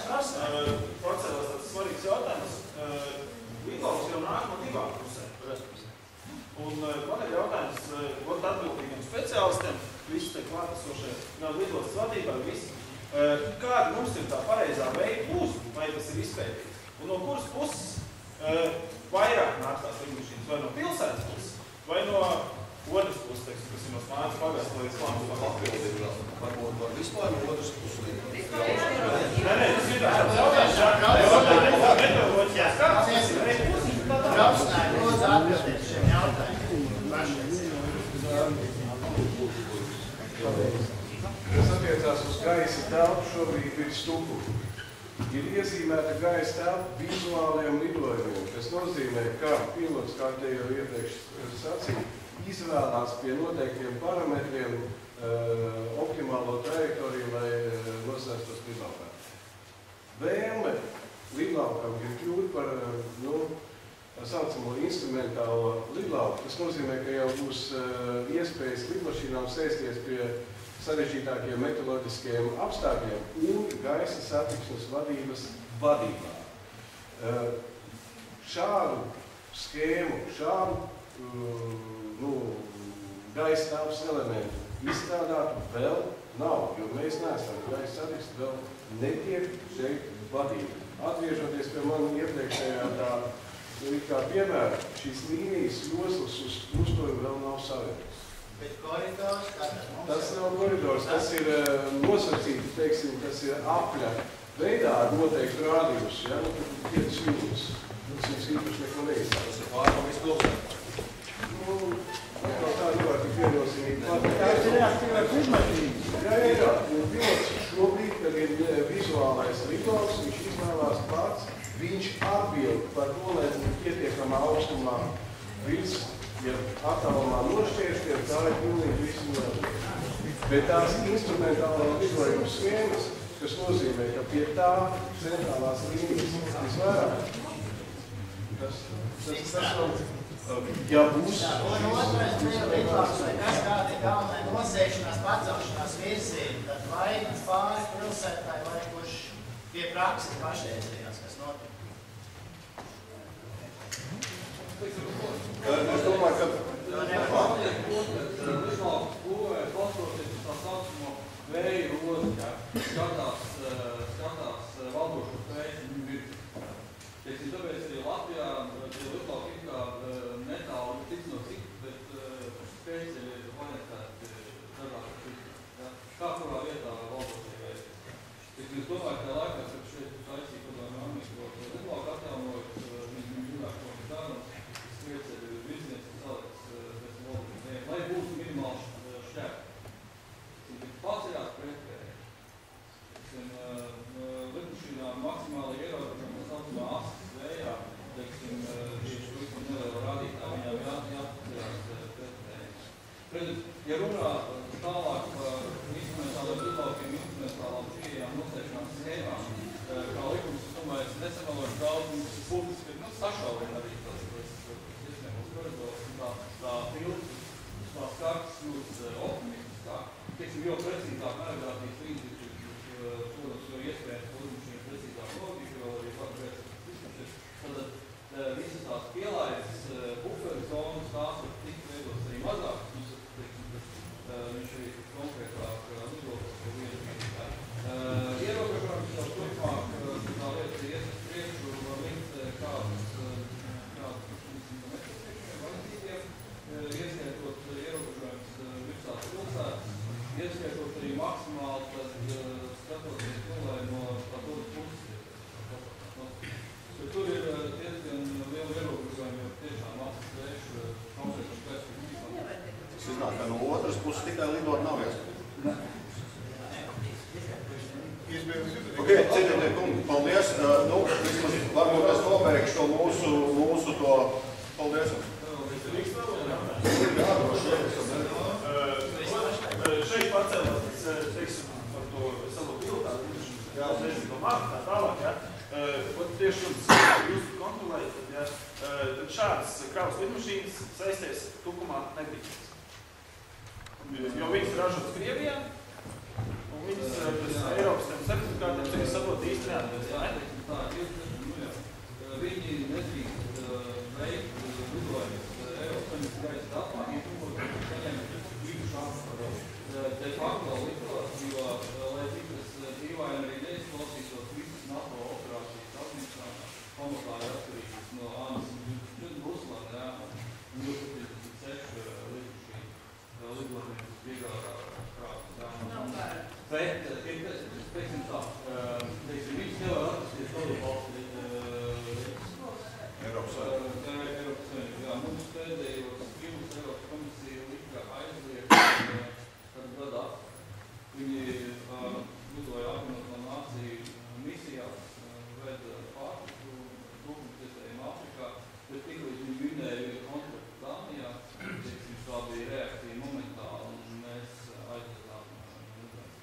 Pacēlās tāds svarīgs jautājums. Lidlaukts jau nāk no divām pusēm. Un man ir jautājums atbildīgiem speciālistiem, visi te klātesošie lidostas vadībā, visi. Kāda mums ir tā pareizā veida būs, vai tas ir izpētīts? Un no kuras puses vairāk nāk tās lidmašīnas? Vai no pilsētas puses? Vai no otras puses, teiksim, kas ir no Smājas pagasts līdz Lāmas pagasts? Varbūt var vispār no otras puses līdz. Nē, tas ir tāds jautājums. Metodoloģijās. Kāds tas ir? Profesionāli, lūdzu atbildēt šiem jautājumiem. Kas attiecās uz gaisa telpu, šobrīd ir stupuri. Ir iezīmēta gaisa telpa vizuāliem lidojumiem, kas nozīmē, ka pilots, kā te jau iepriekš sacīja, izvēlās pie noteiktiem parametriem optimālo trajektoriju, lai nosēstos lidlaukā. Vēlme lidlaukam ir kļūt par, tā saucamo instrumentālo lidlauku. Tas nozīmē, ka jau būs iespējas lidmašīnām sēsties pie sarežģītākiem meteoroloģiskiem apstākļiem un gaisa satiksmes vadības vadībā. Šādu skēmu, šādu gaisa telpas elementu izstrādātu vēl nav, jo mēs neesam gaisa satiksmes vēl netiek šeit vadība. Atgriežoties pie man iepriekšējā kā piemēra, šīs līnijas joslas uz krustojumu vēl nav savienotas. Bet koridors, tas nav koridors, tas ir nosacīti, teiksim, tas ir apļa veidā ar noteiktu rādījus, ja, 5 jūtas. Tas jums īpaši neko neizsāk. Tas ir pārmaiņas pilsētā. Tā nevar tik viennozīmīgi. Tā ir reaktīvais lidmašīnas. Jā. Un pilots šobrīd, kad ir vizuālais lidlauks, viņš izvēlās pats, viņš atbild par to, lai pietiekamā augstumā virs, ja attālumā nošķēršļiem, tā ir pilnīgi visu nošķēršļi. Bet tās instrumentālā lidojuma schēmas, kas nozīmē, ka pie tā centrālās līnijas visvairāk, tas vēl, ja būs... Un otrais lidlauks, vai kas kāda ir galvenai nosēšanās, pacelšanās virzība, tad vai pāri pilsētai, vai kurš pie prakses pašreizējās, kas notiek? Es domāju, ka... Lidlauks būvē balstoties uz tā saucamo vēju rozi, skatās valdošo spēju virzi. Tāpēc arī Latvijā lidlauki ir kā netālu cits no citu, bet spējas ir orientēti dažādi citu. Kā kurā vietā valdošie vēju. Es domāju, ka laikā, kad šeit taisīja padomju Ameriku lidlauku atjaunojot, viņi zināt, ko viņš dara, spējas ir virziens, kas saliks pēc valdošiem vējiem, lai būtu minimāls šķēr. Paceļās pretvēji. Lidmašīnām maksimāli ierobežam, kas saucamā asas vējā, teiksim, tieši visam nelielu rādītāju, viņām jāpaceļās pretvēji. Ja runā tālāk par instrumentāliem lidlaukiem, instrumentālām pieejām nosēšanās schēmām, kā likums, es domāju, es nesamalošu daudz, mums būtiski ir sašaurina arī tas iespējamos koridors, tā tilts, tās kartas jūtas optimistiskāk. Teiksim, jo precīzāk navigācijas līdzi, protams, jo iespējams lidmašīnas precīzāk logika, jo arī paturēs izskatšies. Tad visas tās pielaides buferi zonas, tās var tikt veidotas arī mazāk. Viņš arī konkrētāk lidlaukas par vienu. Ierobežojums jau turpmāk, tā lieta ir iesas priekšu, var likt kādus nepieciešamiem vajadzīgiem, ieskaitot ierobežojums virsās pilsētas, ieskaitot arī maksimāli, tad skatoties nulē no patodas puses. Tur ir diezgan liela ierobežojumi, jo tiešām atsas vēšu konkrētam perspektīvām. Es iznāk, ka no otras puses tikai lidot nav iespējams. Ok, cienījamie kungi, paldies. Varbūt es nobeigšu to mūsu to... Paldies. Šeit pacēlās, teiksim, par to savu piltātu, to māku tā tālāk, tieši jūs kontrolējat, tad šādas kravas lidmašīnas saisties tukumā nedrīkst. Jo viņas ražotas Krievijā, un viņas Eiropas certifikātiem, cik es saprotu, īsti neatbilst. aktuāli liktos, jo, lai cik tas dīvaini arī neizklausītos, visas NATO operācijas atmīšanā pamatā ir atkarīgas no ANS Ruslanda, jā, un 26 likuši lidotni piegādā krāpes, jā. Bet, teiksim tā, viņš nevar atrasties tādu valsti Eiropas Savienībā. Eiropas Savienībā, jā. Mums pēdējos brīvus Eiropas komisija lika aizliegt, kad gadā viņi lidoja apvienoto nāciju misijās, veda pārtiku, tūkstošiem Āfrikā, bet tiklīdz viņi vinēja konfliktu Dānijā, teiksim, tā bija reakcija momentāli, un mēs aizliedām lidojumu.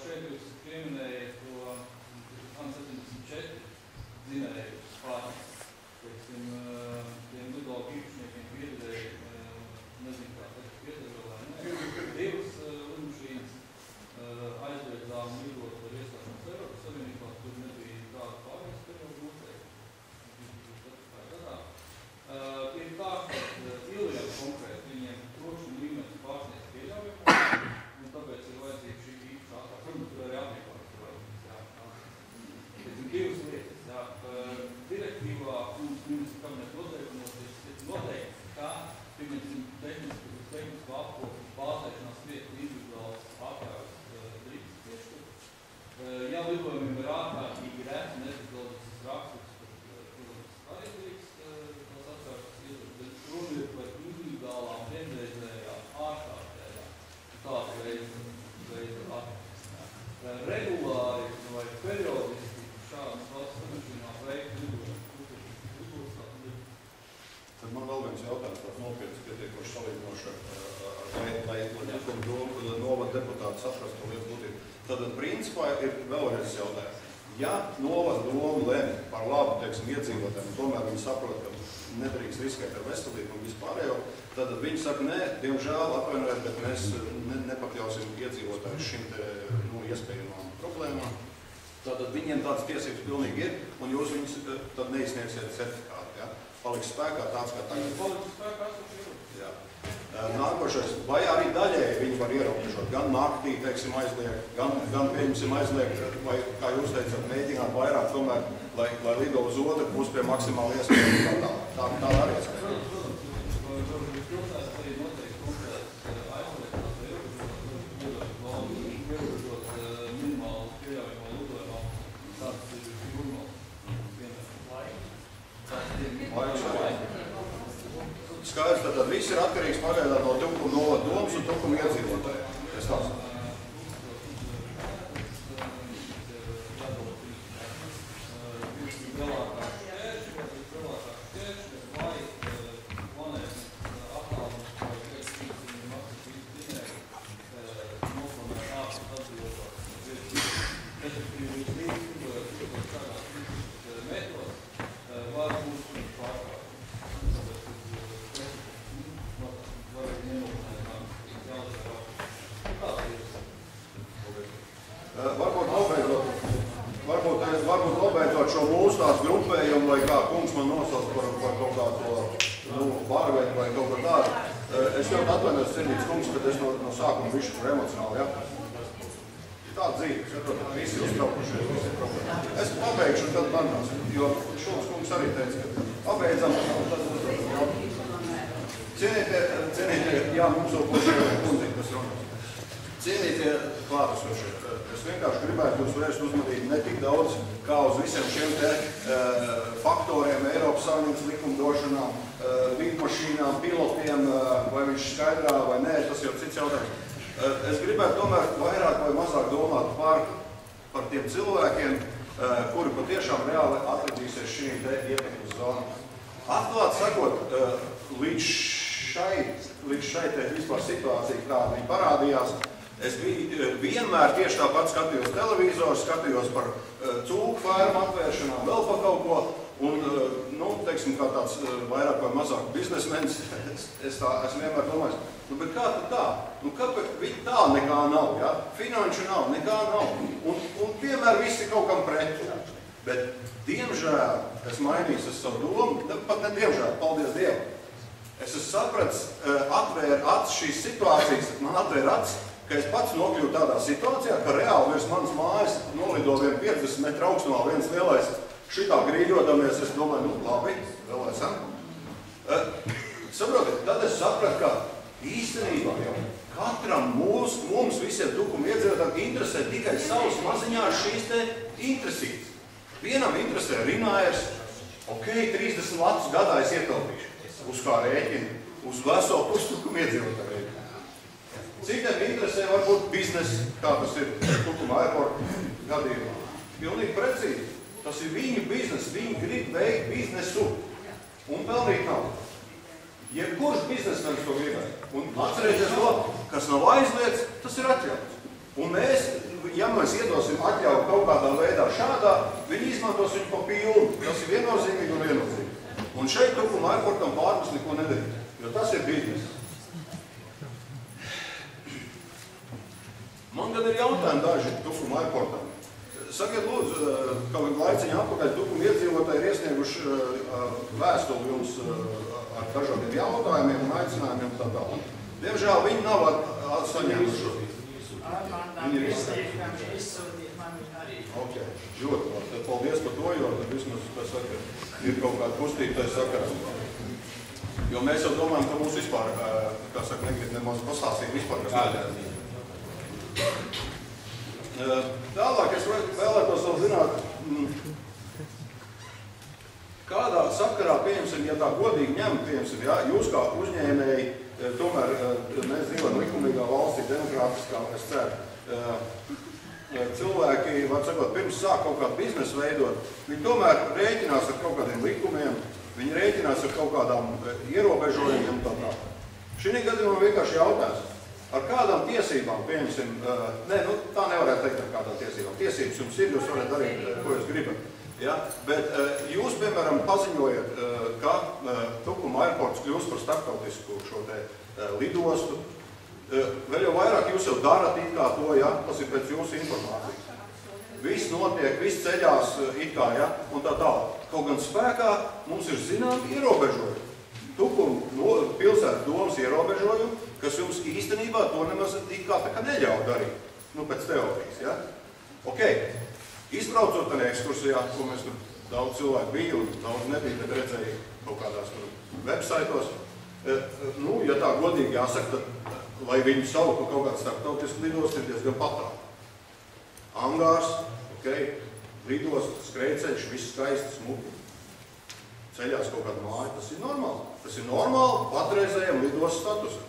Šeit jūs pieminējat to 74 zinēju pārtiku. Teiksim, tiem lidojumu īpašniekiem piederēja, nezinu, kā teikt, piederēja vai ne, divas lidmašīnas aizliedzām lidot par iestāšanos Eiropas Savienībā, tur nebija tāda pārējais periodu noteikti, 2004. gadā. Ir tā, ka Ilijam konkrēti viņiem trokšņu līmenis pārsniedz pieļaujamo, un tāpēc ir vajadzīga šī īpašā ātrā. Protams, tur arī apmeklēt, tur vajadzīgs, jā. Divas lietas, jā. Direktīvā mums ministra kabineta noteikumos ir noteikts, ka tehnisku apkopu bāzēšanās vietu individuāls atļaujas drīkst piešķirt. Ja lidojumiem ir ārkārtīgi reti nefizioloģisks raksturs, tad, protams, arī drīkst tās atļaujas iedot, bet runa ir par individuālām, vienreizējām, ārkārtējām, tādu veidu atļaujas. Regulāri vai periodiski šādas valsts lidmašīnām veikt lidojumu. Tad man vēl viens jautājums tāds nopietns, pietiekoši salīdzinoši, lai novada deputāti saprast to lietu būtību. Tad principā ir vēlreiz jautājums. Ja novada doma lemj par labu, teiksim, iedzīvotājiem, tomēr viņi saprot, ka nedrīkst riskēt ar veselību un vispārējo, tad viņi saka, nē, diemžēl atvainojiet, bet mēs nepakļausim iedzīvotājus šim te, iespējamām problēmām. Tātad viņiem tādas tiesības pilnīgi ir, un jūs viņus tad neizsniegsiet certifikāti, ja? Paliks spēkā tāds, kā tagad. Paliks spēkā, jā. Nākošais, vai arī daļēji viņi var ierobežot, gan naktī, teiksim, aizliegt, gan pieņemsim aizliegt, vai, kā jūs teicat, mēģināt vairāk tomēr, lai lido uz otru pusi pie maksimāli iespējami tā arī iespējami. Skaidrs, tad viss ir atkarīgs pagaidām no Tukuma novada domas un Tukuma iedzīvotājiem. Es tāds. Varbūt nobeidzot šo mūsu tās grupējumu, vai kā kungs man nosauc par kaut kādu barveidu vai kaut kā tādu. Es ļoti atvainojos, cienīts kungs, kad es no sākuma bišķi par emocionāli, ja? Tāda dzīve, saprotat, visi uztraukušies, visi ir problēma. Es pabeigšu un tad manās, jo šos kungs arī teica, ka pabeidzam, cienītie, jā, mums jau pošie kundzi, kas runās. Cienītie klātesošie, es vienkārši gribētu jūs vērst uzmanību ne tik daudz kā uz visiem šiem te faktoriem, Eiropas Savienības likumdošanām, lidmašīnām, pilotiem, vai viņš skaidrā vai nē, tas jau cits jautājums. Es gribētu tomēr vairāk vai mazāk domāt par tiem cilvēkiem, kuri patiešām reāli atradīsies šī te ietekmes zonā. Atklāt sakot, līdz šai te vispār situācija, kāda viņa parādījās, es vienmēr tieši tāpat skatījos televizoru, skatījos par cūku fermu atvēršanām, vēl par kaut ko, un, teiksim, kā tāds vairāk vai mazāk biznesmenis, es vienmēr domāju, bet kā tad tā? Kāpēc tā nekā nav, ja? Finanšu nav, nekā nav, un vienmēr visi kaut kam pret. Bet, diemžēl, es mainīju savu domu, pat ne diemžēl, paldies Dievam. Es esmu sapratis, atvēru acis šīs situācijas, man atvēra acis, ka es pats nokļuvu tādā situācijā, ka reāli virs manas mājas nolido vien 50 metru augstumā viens lielais šitā grīļodamies, es domāju, nu labi, vēl esam. Saprotiet, tad es sapratu, ka īstenībā jau katram mums visiem Tukuma iedzīvotājiem interesē tikai savas maziņās šīs te interesītas. Vienam interesē Rināers, ok, 30 latus gadā es ietaupīšu. Uz kā rēķina? Uz veselu pustukuma iedzīvotāju rēķina. Citiem interesē varbūt biznesa, kā tas ir Tukuma airporta gadījumā. Pilnīgi precīzi. Tas ir viņu biznes, viņi grib veikt biznesu un pelnīt naudu. Jebkurš biznesmenis to gribēja. Un atcerēties to, kas nav aizliegts, tas ir atļauts. Un mēs, ja mēs iedosim atļauju kaut kādā veidā šādā, viņi izmantos viņu pa pilnu. Tas ir viennozīmīgi un viennozīmīgi. Un šeit Tukuma airportam pārmest neko nedarīt, jo tas ir biznes. Man gan ir jautājumi daži Tukuma airportam. Sakiet, lūdzu, kaut kādu laiciņu atpakaļ Tukuma iedzīvotāji ir iesnieguši vēstuli jums ar dažādiem jautājumiem un aicinājumiem un tā tālāk. Diemžēl viņi nav saņēmuši. Man ir izsūtīt, man arī. Ok, ļoti labi. Tad paldies par to, jo tad vismaz, tā saka, ir kaut kāda kustība tai sakarā. Jo mēs jau domājam, ka mūs vispār, kā saka, negrib nemaz pastāstīt vispār, kas nedēļ. Tālāk es vēlētos vēl zināt, kādā sakarā, pieņemsim, ja tā godīgi ņem, pieņemsim, ja, jūs kā uzņēmēji, tomēr mēs dzīvojam likumīgā valstī, demokrātiskā, es ceru, cilvēki, var sakot, pirms sāk kaut kādu biznesu veidot, viņi tomēr rēķinās ar kaut kādiem likumiem, viņi rēķinās ar kaut kādām ierobežojumiem un tā tā. Šī gadījumā vienkārši jautājums. Ar kādām tiesībām, pieņemsim, nē, nu tā nevarētu teikt ar kādām tiesībām. Tiesības jums ir, jūs varat darīt, ko jūs gribat. Ja? Bet jūs, piemēram, paziņojat, ka Tukuma airports kļūst par starptautisku šo te lidostu. Vēl jau vairāk jūs jau darat it kā to, ja? Tas ir pēc jūsu informācijas. Viss notiek, viss ceļās it kā, ja? Un tā tālāk. Kaut gan spēkā mums ir zināmi ierobežojumi. Tukuma pilsētas domas ierobežojumi, kas jums īstenībā to nemaz it kā tā kā neļauj darīt. Nu, pēc teorijas, ja? Ok, izbraucot tādā ekskursijā, ko mēs tur daudz cilvēku bija un daudz nebija, bet redzēja kaut kādās tur websaitos. Nu, ja tā godīgi jāsaka, tad, lai viņu sauktu kaut kāds starptautisks lidosts, ir diezgan patāli. Angārs, ok, lidosts, skrejceļš, viss skaisti, smuki. Ceļās kaut kāda māja, tas ir normāli. Tas ir normāli patreizējiem lidos statusam.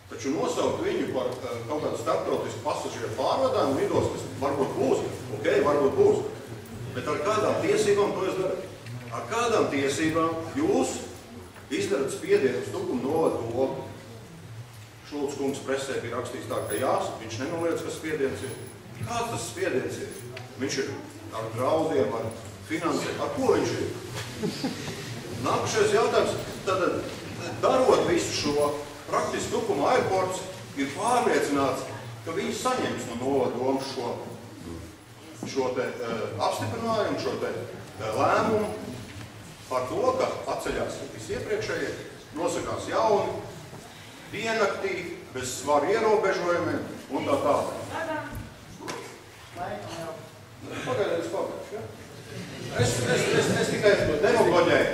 Taču nosaukt viņu par kaut kādu starptautisku pasažieru pārvadājumu lidos, kas varbūt būs, ok, varbūt būs. Bet ar kādām tiesībām to jūs darat? Ar kādām tiesībām jūs izdarat spiedienu uz Tukuma novada domu? Šulc kungs presē bija rakstījis tā, ka jās, viņš nenoliedz, ka spiediens ir. Kāds tas spiediens ir? Viņš ir ar draudiem, ar finansēm, ar ko viņš ir? Nākušais jautājums, tad darot visu šo, praktiski Tukuma airports ir pārliecināts, ka viņi saņems no novadomu šo te apstiprinājumu, šo te lēmumu par to, ka atceļās visi iepriekšējie, nosakās jauni, diennaktī, bez svaru ierobežojumiem un tā tālāk. Pagaidiet, ja? Es tikai demagoģēju.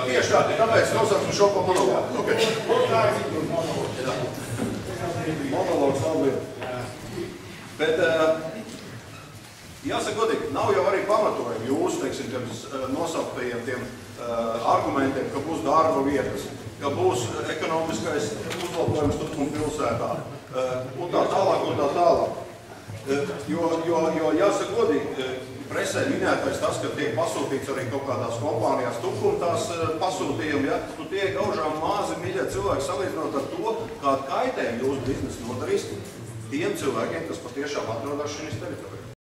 Tieši tā, tāpēc nosaucam šo pa monologu. Monologs nav lieta. Bet, jāsaka godīgi, nav jau arī pamatojumi jūs, teiksim, tiem nosauktajiem tiem argumentiem, ka būs darba vietas, ka būs ekonomiskais uzlabojums Tukuma pilsētā, un tā tālāk, un tā tālāk. Jo jāsaka godīgi, presē minētais tas, ka tiek pasūtīts arī kaut kādās kompānijās Tukuma tās pasūtījumi, ja? Nu tie gaužām mazi miļie cilvēki salīdzinot ar to, kādu kaitējumu jūsu biznesa nodarīs tiem cilvēkiem, kas patiešām atrodas šīs teritorijās.